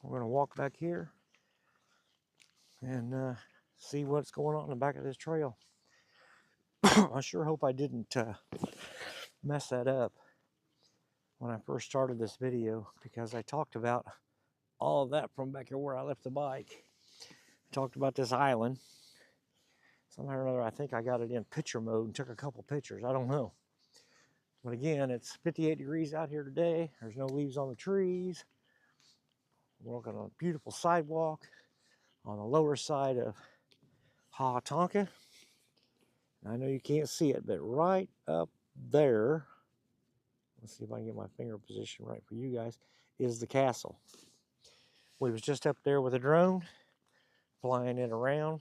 We're going to walk back here and see what's going on in the back of this trail. I sure hope I didn't mess that up when I first started this video, because I talked about all of that from back here where I left the bike. I talked about this island. Somehow or another, I think I got it in picture mode and took a couple pictures. I don't know. But again, it's 58 degrees out here today. There's no leaves on the trees. We're walking on a beautiful sidewalk on the lower side of HaHa Tonka. I know you can't see it, but right up there, let's see if I can get my finger position right for you guys, is the castle. We was just up there with a drone, flying it around,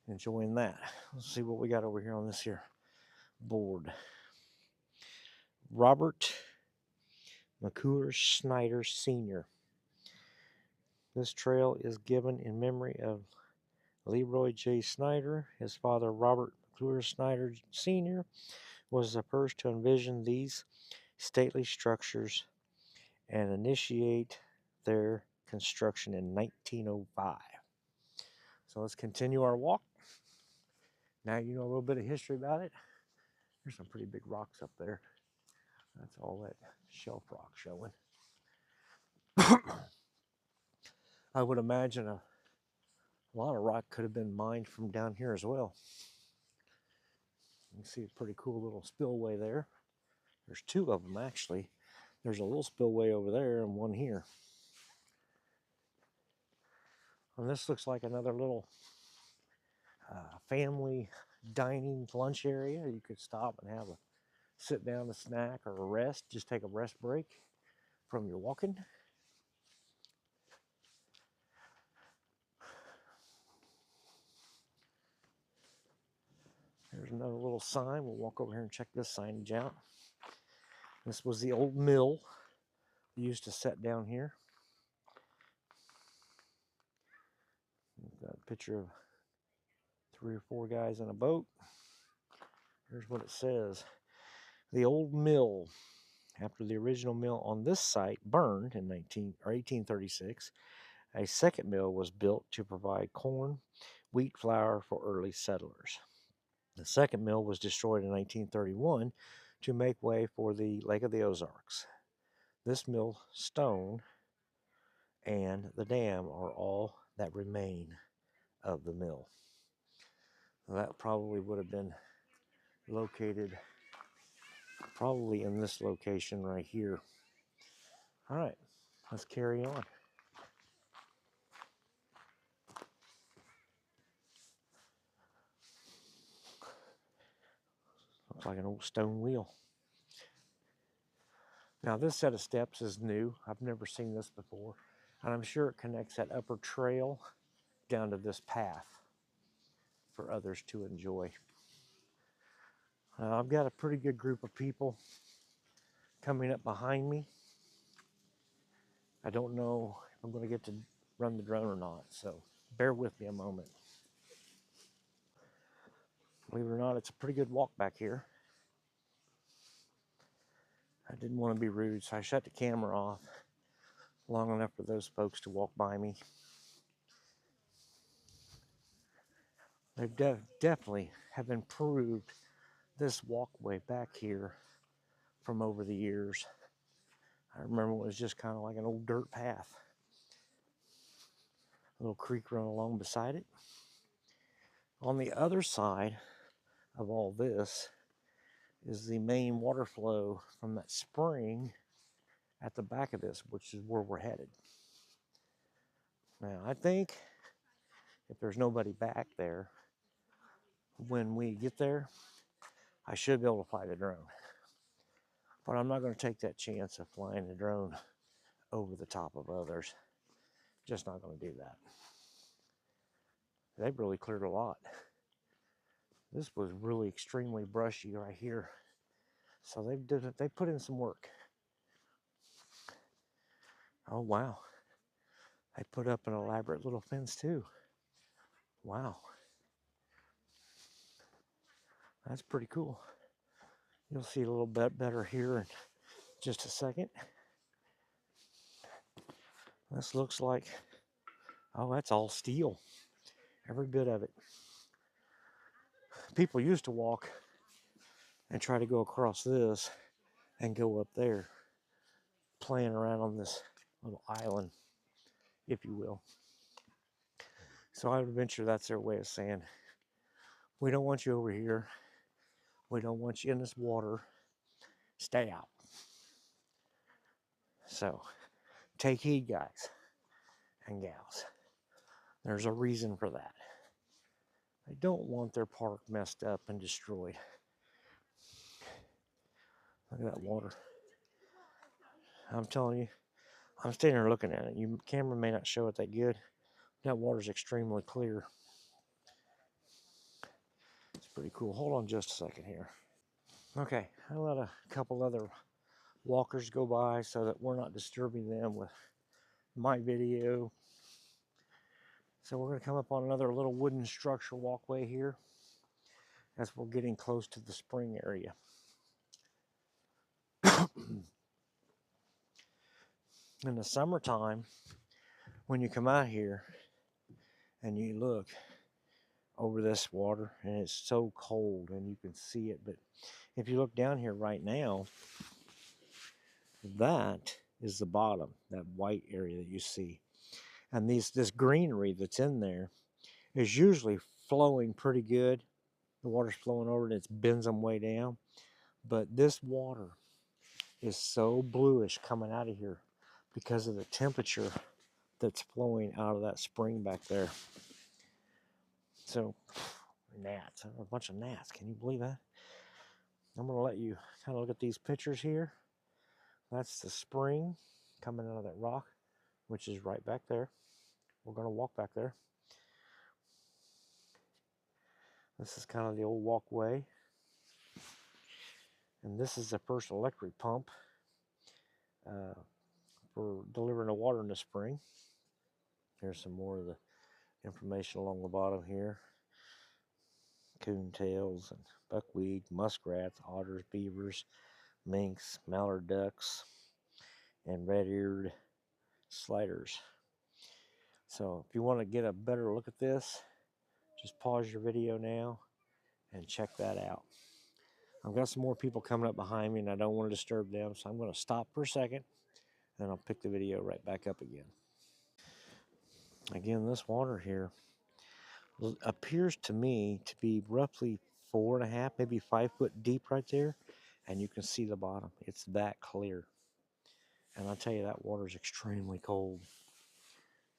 enjoying that. Let's see what we got over here on this here board. Robert McClure Snyder Sr. This trail is given in memory of Leroy J. Snyder. His father, Robert McClure Snyder Sr., was the first to envision these stately structures and initiate their construction in 1905. So let's continue our walk. Now you know a little bit of history about it. There's some pretty big rocks up there. That's all that shelf rock showing. I would imagine a lot of rock could have been mined from down here as well. You can see a pretty cool little spillway there. There's two of them actually. There's a little spillway over there and one here. And this looks like another little family dining lunch area. You could stop and have a sit down, a snack, or a rest. Just take a rest break from your walking. There's another little sign. We'll walk over here and check this signage out. This was the old mill we used to set down here. We've got a picture of 3 or 4 guys in a boat. Here's what it says. The old mill. After the original mill on this site burned in 1836, a second mill was built to provide corn, wheat flour for early settlers. The second mill was destroyed in 1931 to make way for the Lake of the Ozarks. This mill stone and the dam are all that remain of the mill. That probably would have been located probably in this location right here. All right, let's carry on. Looks like an old stone wheel. Now this set of steps is new. I've never seen this before. And I'm sure it connects that upper trail down to this path for others to enjoy. I've got a pretty good group of people coming up behind me. I don't know if I'm going to get to run the drone or not, so bear with me a moment. Believe it or not, it's a pretty good walk back here. I didn't want to be rude, so I shut the camera off long enough for those folks to walk by me. They definitely have improved this walkway back here from over the years. I remember it was just kind of like an old dirt path. A little creek run along beside it. On the other side of all this is the main water flow from that spring at the back of this, which is where we're headed. Now, I think if there's nobody back there, when we get there, I should be able to fly the drone. But I'm not going to take that chance of flying the drone over the top of others. Just not going to do that. They've really cleared a lot. This was really extremely brushy right here. So they put in some work. Oh, wow. They put up an elaborate little fence too. Wow. That's pretty cool. You'll see a little bit better here in just a second. This looks like, oh, that's all steel. Every bit of it. People used to walk and try to go across this and go up there, playing around on this little island, if you will. So I would venture that's their way of saying, we don't want you over here. We don't want you in this water. Stay out. So take heed, guys and gals. There's a reason for that. They don't want their park messed up and destroyed. Look at that water. I'm telling you, I'm standing here looking at it. Your camera may not show it that good. That water's extremely clear. It's pretty cool. Hold on just a second here. Okay, I let a couple other walkers go by so that we're not disturbing them with my video. So we're going to come up on another little wooden structure walkway here as we're getting close to the spring area. In the summertime, when you come out here and you look over this water, and it's so cold and you can see it, but if you look down here right now, that is the bottom, that white area that you see. And this greenery that's in there is usually flowing pretty good. The water's flowing over and it bends them way down. But this water is so bluish coming out of here because of the temperature that's flowing out of that spring back there. So, gnats, a bunch of gnats. Can you believe that? I'm going to let you kind of look at these pictures here. That's the spring coming out of that rock, which is right back there. We're going to walk back there. This is kind of the old walkway. And this is the first electric pump for delivering the water in the spring. Here's some more of the information along the bottom here. Coontails and buckwheat, muskrats, otters, beavers, minks, mallard ducks, and red-eared sliders. So if you want to get a better look at this, just pause your video now and check that out. I've got some more people coming up behind me and I don't want to disturb them, so I'm going to stop for a second and I'll pick the video right back up again. Again, this water here appears to me to be roughly 4.5, maybe 5 foot deep right there, and you can see the bottom. It's that clear. And I'll tell you, that water is extremely cold.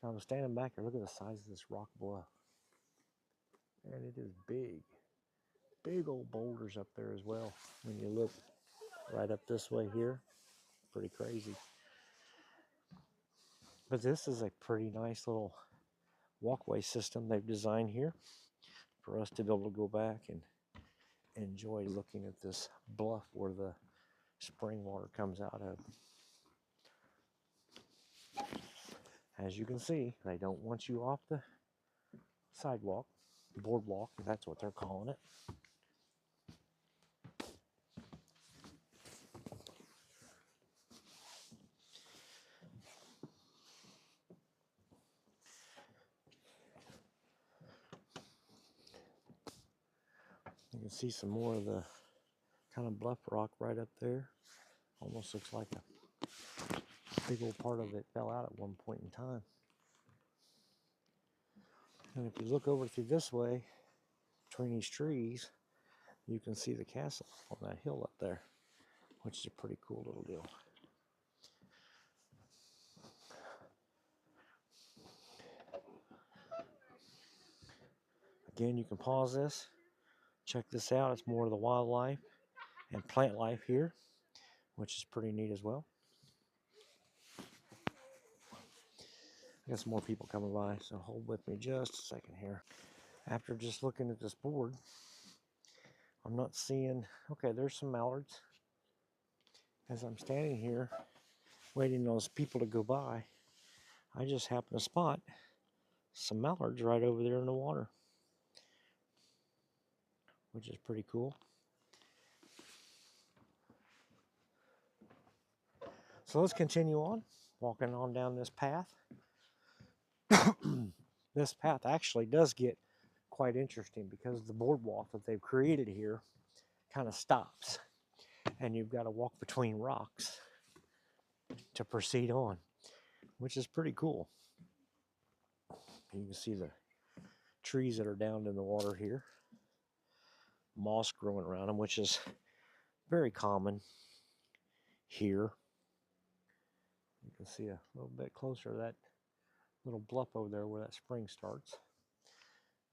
I was standing back here, look at the size of this rock bluff. And it is big. Big old boulders up there as well. When you look right up this way here, pretty crazy. But this is a pretty nice little walkway system they've designed here for us to be able to go back and enjoy looking at this bluff where the spring water comes out of. As you can see, they don't want you off the sidewalk, boardwalk, that's what they're calling it. You can see some more of the kind of bluff rock right up there. Almost looks like a big old part of it fell out at one point in time. And if you look over through this way, between these trees, you can see the castle on that hill up there, which is a pretty cool little deal. Again, you can pause this, check this out. It's more of the wildlife and plant life here, which is pretty neat as well. I got some more people coming by, so hold with me just a second here. After just looking at this board, I'm not seeing, okay, there's some mallards. As I'm standing here waiting on those people to go by, I just happen to spot some mallards right over there in the water, which is pretty cool. So let's continue on. walking on down this path. This path actually does get quite interesting because the boardwalk that they've created here kind of stops, and you've got to walk between rocks to proceed on, which is pretty cool. You can see the trees that are down in the water here, moss growing around them, which is very common here. You can see a little bit closer that little bluff over there where that spring starts.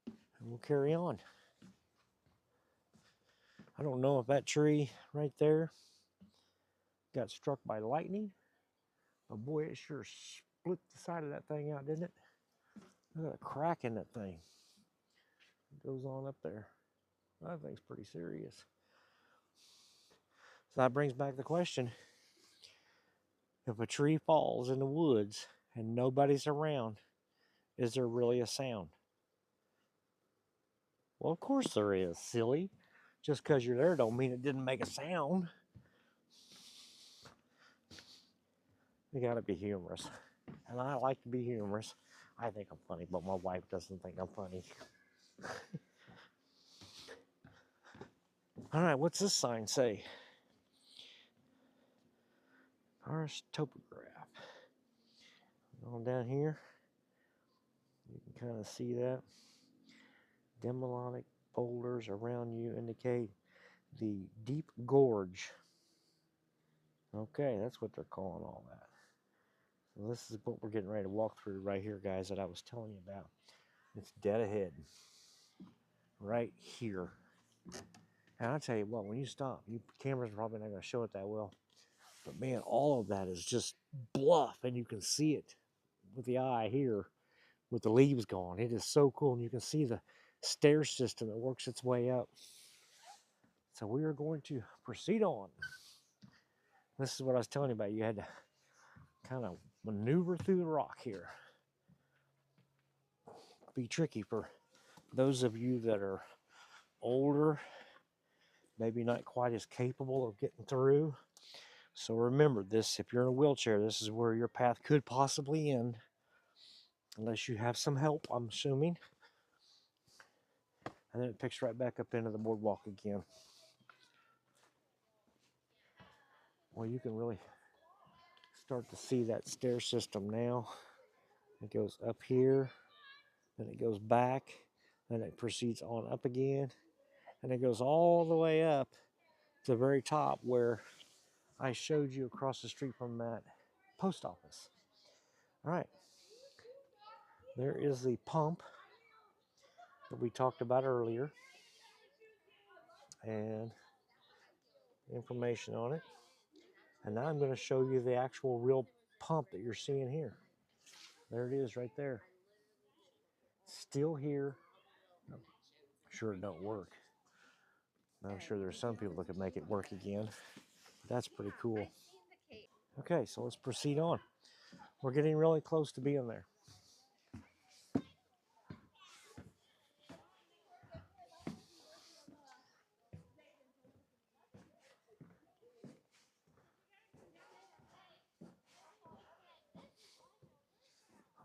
And we'll carry on. I don't know if that tree right there got struck by lightning, but boy, it sure split the side of that thing out, didn't it? Look at a crack in that thing. It goes on up there. That thing's pretty serious. So that brings back the question, if a tree falls in the woods and nobody's around, is there really a sound? Well, of course there is, silly. Just because you're there don't mean it didn't make a sound. You gotta be humorous. And I like to be humorous. I think I'm funny, but my wife doesn't think I'm funny. All right, what's this sign say? Forest topograph. On down here, you can kind of see that. Demolitic boulders around you indicate the deep gorge. Okay, that's what they're calling all that. So this is what we're getting ready to walk through right here, guys, that I was telling you about. It's dead ahead. Right here. And I'll tell you what, when you stop, your camera's probably not going to show it that well. But man, all of that is just bluff, and you can see it with the eye here with the leaves gone. It is so cool, and you can see the stair system that works its way up. So we are going to proceed on. This is what I was telling you about. You had to kind of maneuver through the rock here. Be tricky for those of you that are older, maybe not quite as capable of getting through. So remember this, if you're in a wheelchair, this is where your path could possibly end, unless you have some help, I'm assuming. And then it picks right back up into the boardwalk again. Well, you can really start to see that stair system now. It goes up here, then it goes back, then it proceeds on up again, and it goes all the way up to the very top where I showed you across the street from that post office. All right, there is the pump that we talked about earlier, and information on it. And now I'm going to show you the actual real pump that you're seeing here. There it is right there. Still here. I'm sure it don't work. I'm sure there's some people that could make it work again. That's pretty cool. Okay, so let's proceed on. We're getting really close to being there.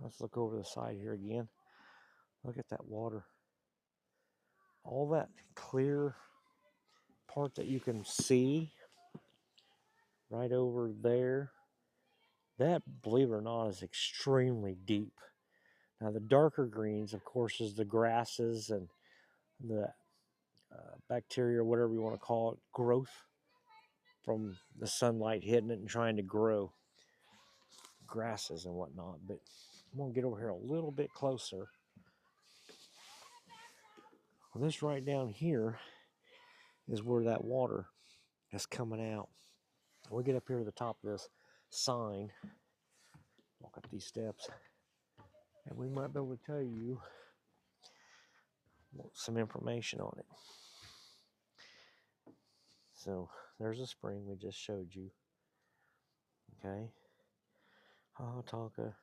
Let's look over the side here again. Look at that water. All that clear part that you can see right over there, that, believe it or not, is extremely deep. Now the darker greens, of course, is the grasses and the bacteria, or whatever you want to call it, growth from the sunlight hitting it and trying to grow grasses and whatnot. But I'm going to get over here a little bit closer. Well, this right down here is where that water is coming out. We'll get up here to the top of this sign, walk up these steps, and we might be able to tell you some information on it. So there's a spring we just showed you. Okay, HaHa Tonka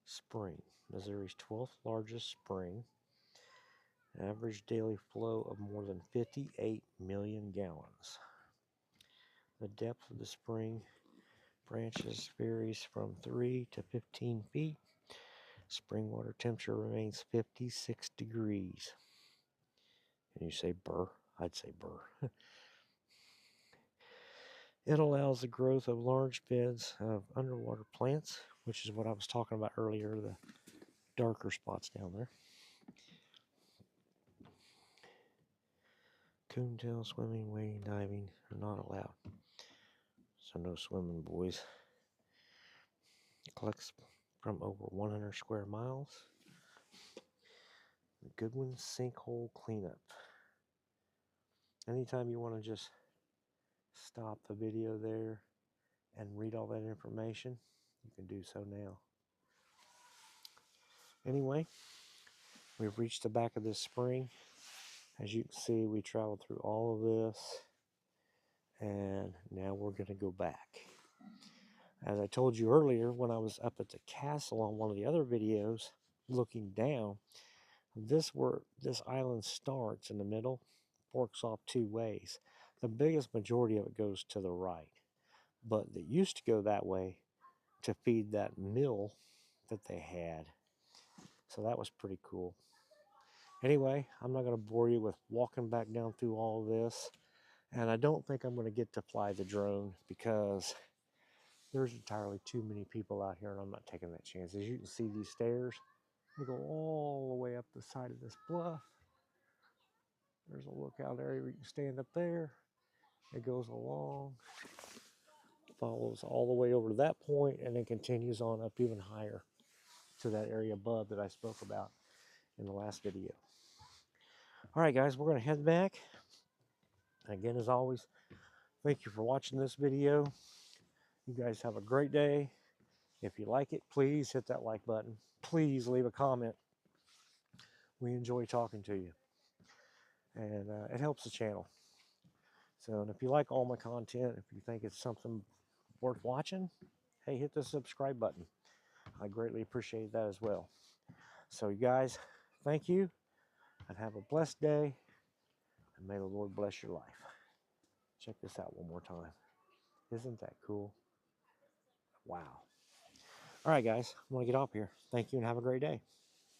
Spring, Missouri's 12th largest spring. Average daily flow of more than 58 million gallons. The depth of the spring Branches varies from 3 to 15 feet. Spring water temperature remains 56 degrees. And you say burr? I'd say burr. It allows the growth of large beds of underwater plants, which is what I was talking about earlier, the darker spots down there. Coontail swimming, wading, diving are not allowed. So no swimming, boys. It collects from over 100 square miles. The Goodwin Sinkhole Cleanup. Anytime you want to just stop the video there and read all that information, you can do so now. Anyway, we've reached the back of this spring. As you can see, we traveled through all of this, and now we're going to go back. As I told you earlier, when I was up at the castle on one of the other videos, looking down, this island starts in the middle, forks off two ways. The biggest majority of it goes to the right, but it used to go that way to feed that mill that they had. So that was pretty cool. Anyway, I'm not going to bore you with walking back down through all of this. And I don't think I'm going to get to fly the drone because there's entirely too many people out here and I'm not taking that chance. As you can see, these stairs, they go all the way up the side of this bluff. There's a lookout area where you can stand up there. It goes along, follows all the way over to that point, and then continues on up even higher to that area above that I spoke about in the last video. All right, guys, we're going to head back. Again, as always, thank you for watching this video. You guys have a great day. If you like it, please hit that like button. Please leave a comment. We enjoy talking to you. And it helps the channel. So, and if you like all my content, if you think it's something worth watching, hey, hit the subscribe button. I greatly appreciate that as well. So, you guys, thank you. And have a blessed day. And may the Lord bless your life. Check this out one more time. Isn't that cool? Wow. All right, guys, I'm going to get off here. Thank you and have a great day.